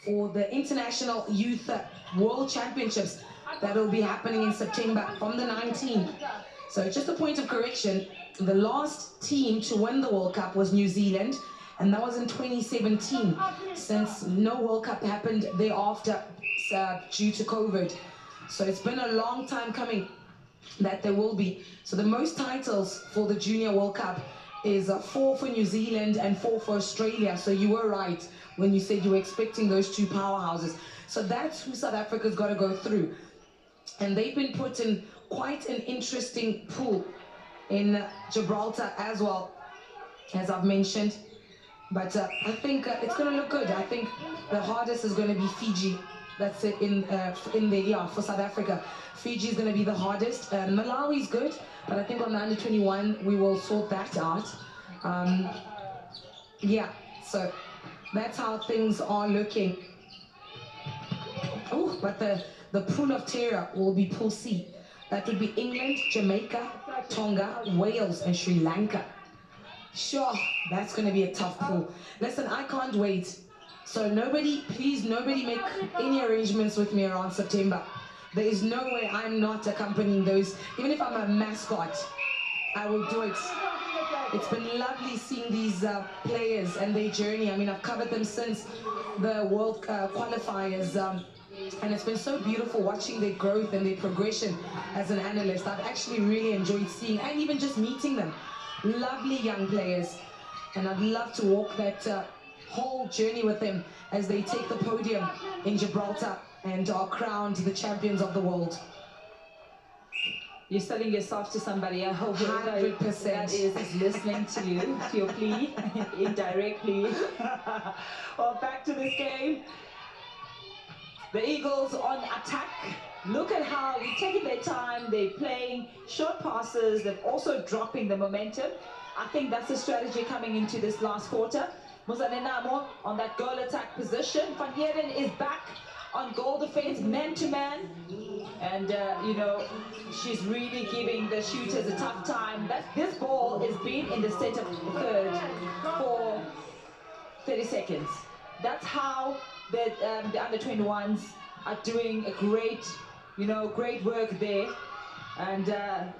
for the International Youth World Championships that will be happening in September from the 19th. So just a point of correction, the last team to win the World Cup was New Zealand, and that was in 2017, since no World Cup happened thereafter due to COVID. So it's been a long time coming that there will be. So the most titles for the Junior World Cup is 4 for New Zealand and 4 for Australia. So you were right when you said you were expecting those two powerhouses. So that's who South Africa's got to go through. And they've been put in quite an interesting pool in Gibraltar as well, as I've mentioned. But I think it's going to look good. I think the hardest is going to be Fiji. That's it in for South Africa. Fiji is going to be the hardest. Malawi's good, but I think on the under-21 we will sort that out. Yeah, so that's how things are looking. Oh, but the pool of terror will be Pool C. That would be England, Jamaica, Tonga, Wales, and Sri Lanka. Sure, that's going to be a tough pool. Listen, I can't wait. So nobody, please, nobody make any arrangements with me around September. There is no way I'm not accompanying those. Even if I'm a mascot, I will do it. It's been lovely seeing these players and their journey. I mean, I've covered them since the World qualifiers. And it's been so beautiful watching their growth and their progression as an analyst. I've actually really enjoyed seeing and even just meeting them. Lovely young players. And I'd love to walk that whole journey with them as they take the podium in Gibraltar and are crowned the champions of the world. You're selling yourself to somebody. I hope whoever 100%. that is listening to you, to your plea, indirectly. Well, back to this game. The Eagles on attack. Look at how they're taking their time, they're playing short passes, they're also dropping the momentum. I think that's the strategy coming into this last quarter. Muzanenamo on that goal attack position. Van Heeren is back on goal defense, man-to-man. And, you know, she's really giving the shooters a tough time. This ball has been in the center third for 30 seconds. That's how the under-21s are doing a great, you know, great work there. And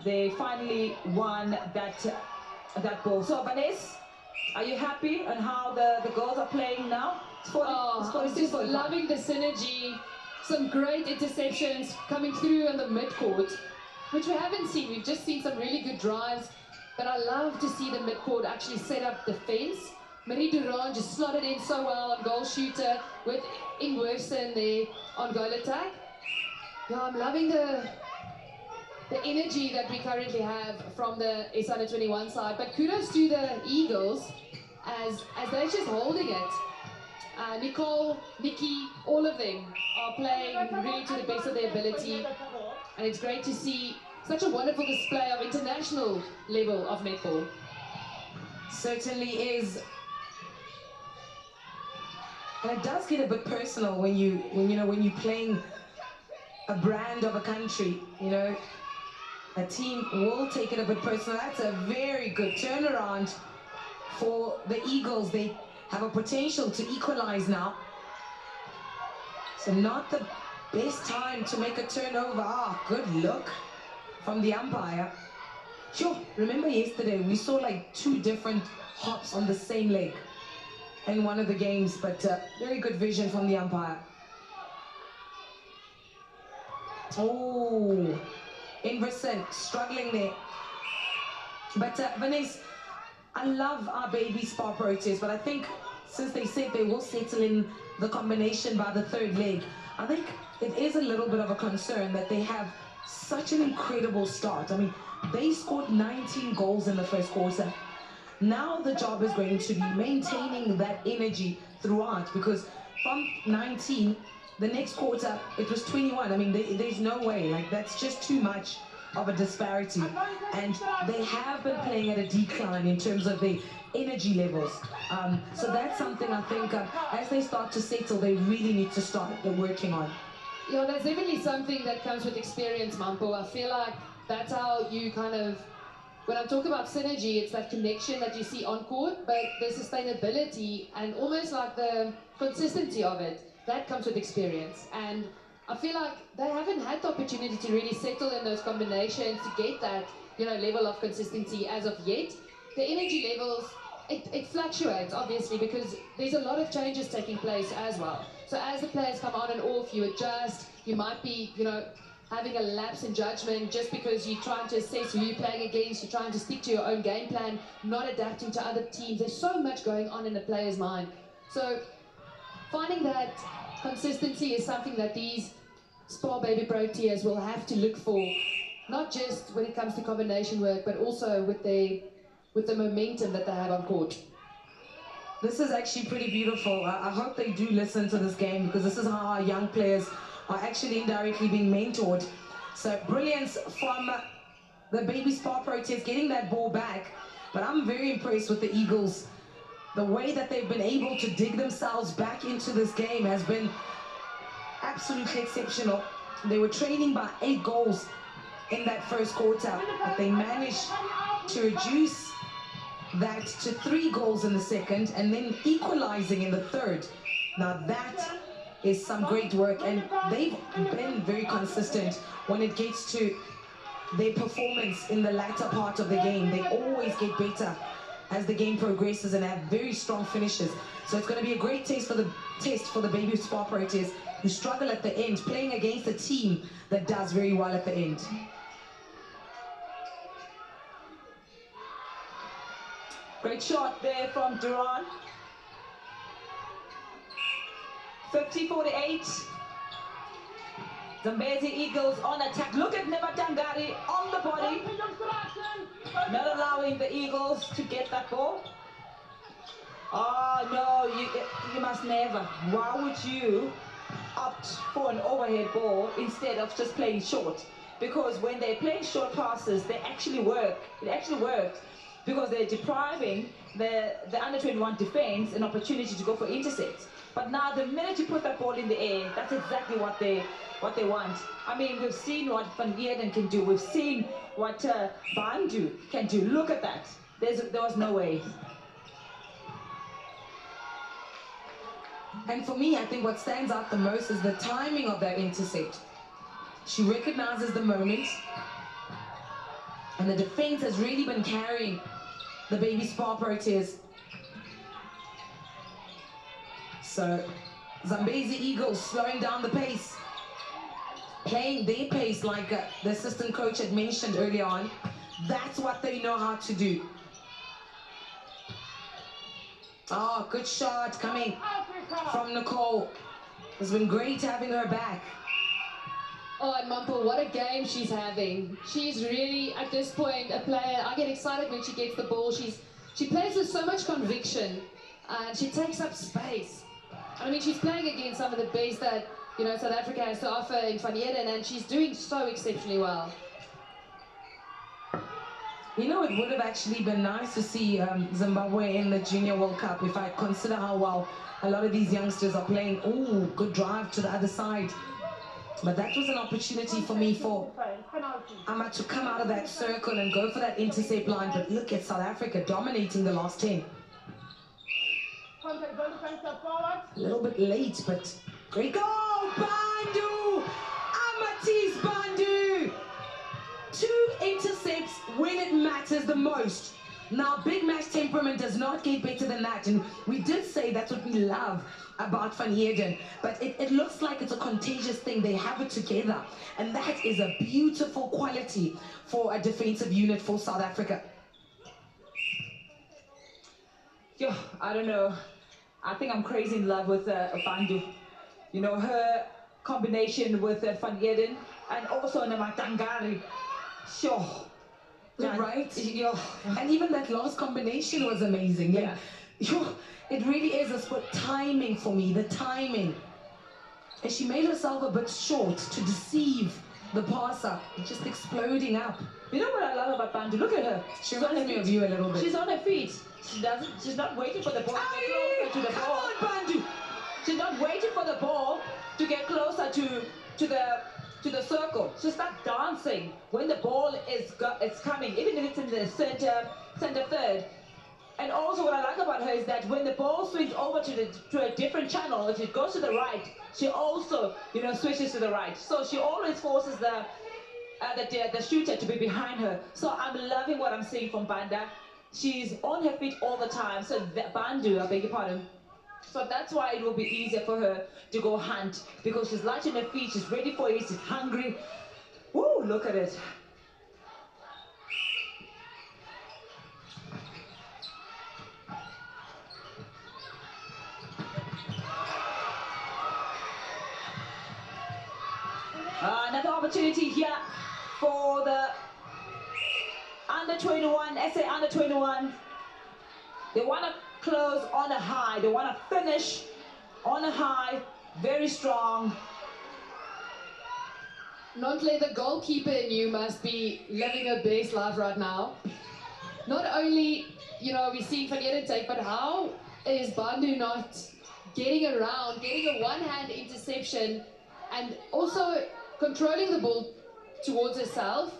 they finally won that ball. So, Vanessa, are you happy on how the girls are playing now? I'm just loving the synergy. Some great interceptions coming through on the midcourt, which we haven't seen. We've just seen some really good drives, but I love to see the midcourt actually set up defense. Marie Durand just slotted in so well on goal shooter with Ingwersen there on goal attack. Yeah, I'm loving the energy that we currently have from the S21 side, but kudos to the Eagles as they're just holding it. Nicole, Nikki, all of them are playing really to the best of their ability, and it's great to see such a wonderful display of international level of netball. Certainly is. And it does get a bit personal when you're playing a brand of a country, you know. A team will take it a bit personal. That's a very good turnaround for the Eagles. They have a potential to equalize now. So not the best time to make a turnover. Ah, good look from the umpire. Sure, remember yesterday we saw like 2 different hops on the same leg in one of the games, but very good vision from the umpire. Oh, Ingwersen struggling there. But Vanessa, I love our baby spar protest, but I think since they said they will settle in the combination by the 3rd leg, I think it is a little bit of a concern that they have such an incredible start. I mean, they scored 19 goals in the first quarter. Now the job is going to be maintaining that energy throughout, because from 19, the next quarter, it was 21. I mean, there's no way. Like, that's just too much of a disparity. And they have been playing at a decline in terms of their energy levels. So that's something I think as they start to settle, they really need to start working on. Yeah, that's definitely something that comes with experience, Mampo. I feel like that's how you kind of, when I'm talking about synergy, it's that connection that you see on court, but the sustainability and almost like the consistency of it that comes with experience. And I feel like they haven't had the opportunity to really settle in those combinations to get that, you know, level of consistency as of yet. The energy levels, it fluctuates, obviously, because there's a lot of changes taking place as well. So as the players come on and off, you adjust, you might be, you know, having a lapse in judgment just because you're trying to assess who you're playing against, you're trying to stick to your own game plan, not adapting to other teams. There's so much going on in the player's mind. So finding that consistency is something that these Spa Baby Proteas will have to look for, not just when it comes to combination work, but also with the momentum that they have on court. This is actually pretty beautiful. I hope they do listen to this game, because this is how our young players are actually indirectly being mentored. So brilliance from the Baby Spa Proteas getting that ball back. But I'm very impressed with the Eagles. The way that they've been able to dig themselves back into this game has been absolutely exceptional. They were trailing by 8 goals in that first quarter, but they managed to reduce that to 3 goals in the second and then equalizing in the third. Now that is some great work, and they've been very consistent when it gets to their performance in the latter part of the game. They always get better as the game progresses and have very strong finishes. So it's going to be a great test for the Baby Spa Proteas, who struggle at the end, playing against a team that does very well at the end. Great shot there from Duran. 50-48. Zambezi Eagles on attack. Look at Nematangari on the body. Not allowing the Eagles to get that ball. Oh no, you must never. Why would you opt for an overhead ball instead of just playing short? Because when they're playing short passes, they actually work. It actually works because they're depriving the under-21 defense an opportunity to go for intercepts. But now the minute you put that ball in the air, that's exactly what they want. I mean, we've seen what Van Heerden can do. We've seen what Bandu can do. Look at that. There was no way. And for me, I think what stands out the most is the timing of that intercept. She recognizes the moment, and the defense has really been carrying the Baby Spa Proteas. So Zambezi Eagles slowing down the pace, playing their pace like the assistant coach had mentioned earlier on. That's what they know how to do. Oh, good shot coming from Nicole. It's been great having her back. Oh, and Mampo, what a game she's having. She's really, at this point, a player. I get excited when she gets the ball. She plays with so much conviction, and she takes up space. I mean, she's playing against some of the best that, you know, South Africa has to offer in Van Heerden, and she's doing so exceptionally well. You know, it would have actually been nice to see Zimbabwe in the Junior World Cup if I consider how well a lot of these youngsters are playing. Ooh, good drive to the other side. But that was an opportunity for me for Amma to come out of that circle and go for that intercept line. But look at South Africa dominating the last 10. A little bit late, but great goal! Bandu! Amatisse Bandu! 2 intercepts when it matters the most. Now, big match temperament does not get better than that, and we did say that's what we love about Van Heerden, but it looks like it's a contagious thing. They have it together, and that is a beautiful quality for a defensive unit for South Africa. Yo, I don't know. I think I'm crazy in love with Bandu. You know, her combination with Van Heerden and also Nematangari. Sure. Right? Yo. And even that last combination was amazing. Yeah. It really is a split timing for me, the timing. And she made herself a bit short to deceive the passer, just exploding up. You know what I love about Bandu? Look at her. She reminds me of you a little bit. She's on her feet. She's not waiting for the ball to get closer to the Come ball. on, Bandu! She's not waiting for the ball to get closer to the circle. She starts dancing when the ball is coming, even if it's in the center third. And also what I like about her is that when the ball swings over to a different channel, if it goes to the right, she also, you know, switches to the right. So she always forces the shooter to be behind her. So I'm loving what I'm seeing from Banda. She's on her feet all the time. So Bandu, I beg your pardon. So that's why it will be easier for her to go hunt, because she's light on her feet, she's ready for it, she's hungry. Woo, look at it. Another opportunity here for the under-21, SA under-21. They want to close on a high. They want to finish on a high, very strong. Nontle, the goalkeeper in you must be living her best life right now. Not only, you know, we're seeing Van Eden take, but how is Bandu not getting around, getting a one-hand interception, and also controlling the ball towards herself?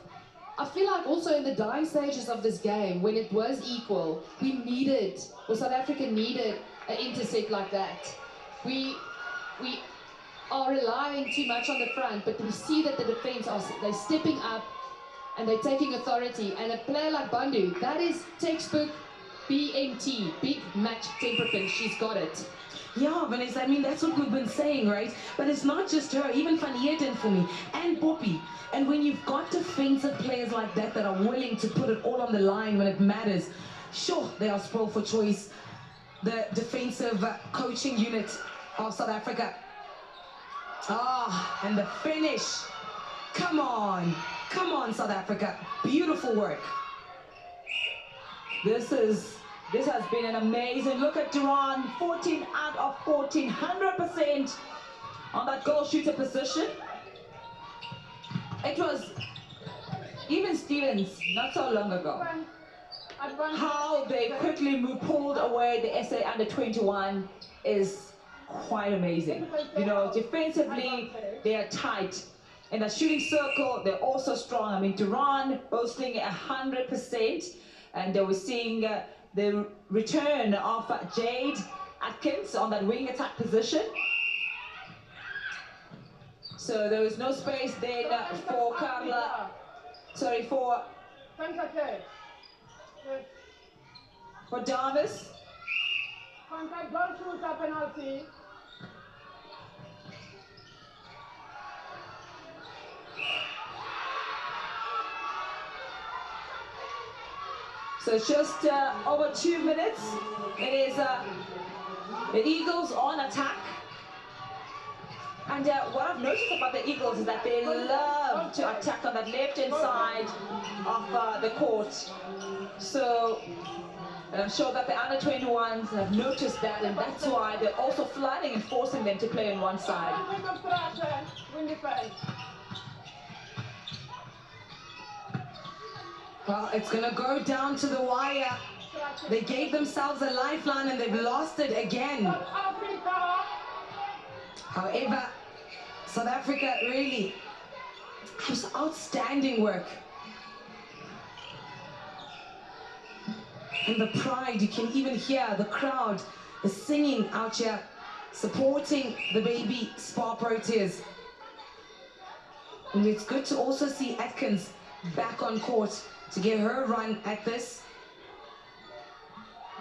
I feel like also in the dying stages of this game, when it was equal, we needed, or South Africa needed, an intercept like that. We are relying too much on the front, but we see that the defense they're stepping up and they're taking authority. And a player like Bandu, that is textbook BMT, big match temperament. She's got it. Yeah, Vanessa, I mean, that's what we've been saying, right? But it's not just her, even Van Eden for me, and Poppy. And when you've got defensive players like that that are willing to put it all on the line when it matters, sure, they are spoiled for choice. The defensive coaching unit of South Africa. And the finish. Come on, South Africa. Beautiful work. This has been an amazing look at Duran. 14 out of 14, 100% on that goal shooter position. It was even Stevens not so long ago. How they quickly pulled away the SA under-21 is quite amazing. You know, defensively, they are tight. In the shooting circle, they're also strong. I mean, Duran boasting 100%. And we're seeing the return of Jade Atkins on that wing attack position. So there was no space then for for Davis. So it's just over 2 minutes. It is the Eagles on attack. And what I've noticed about the Eagles is that they love to attack on that left-hand side of the court. So I'm sure that the under-21s have noticed that, and that's why they're also flooding and forcing them to play on one side. Well, it's going to go down to the wire. They gave themselves a lifeline and they've lost it again. However, South Africa really has outstanding work. And the pride, you can even hear the crowd is singing out here, supporting the baby Spar Proteas. And it's good to also see Atkins back on court to get her run at this.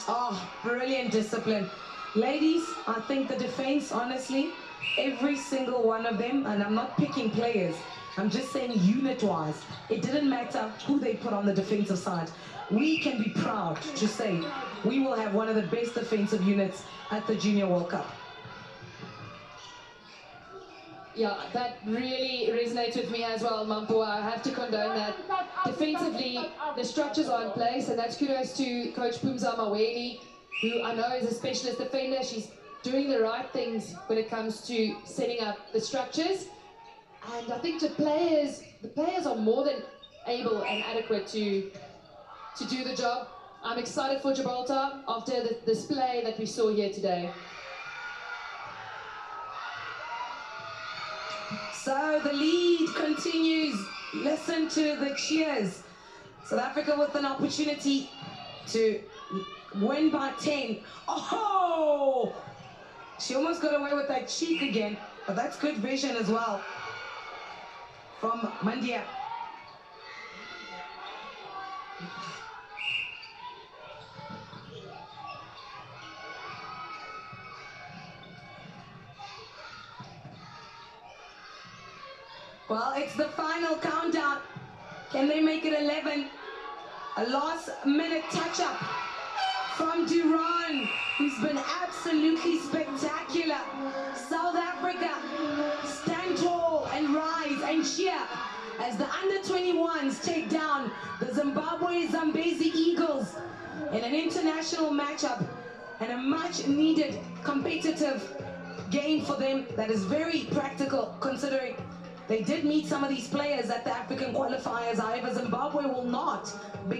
Oh, brilliant discipline. Ladies, I think the defense, honestly, every single one of them, and I'm not picking players, I'm just saying unit-wise, it didn't matter who they put on the defensive side. We can be proud to say we will have one of the best defensive units at the Junior World Cup. Yeah, that really resonates with me as well, Mampo. I have to condone that. Defensively, the structures are in place, and that's kudos to Coach Pumza Maweni, who I know is a specialist defender. She's doing the right things when it comes to setting up the structures. And I think the players are more than able and adequate to do the job. I'm excited for Gibraltar after the display that we saw here today. So the lead continues. Listen to the cheers. South Africa with an opportunity to win by 10. Oh! She almost got away with that cheek again, but that's good vision as well from Mandia. Well, it's the final countdown. Can they make it 11? A last-minute touch-up from Duran, who's been absolutely spectacular. South Africa, stand tall and rise and cheer as the under-21s take down the Zimbabwe-Zambezi Eagles in an international matchup and a much-needed competitive game for them that is very practical, considering they did meet some of these players at the African qualifiers. However, Zimbabwe will not be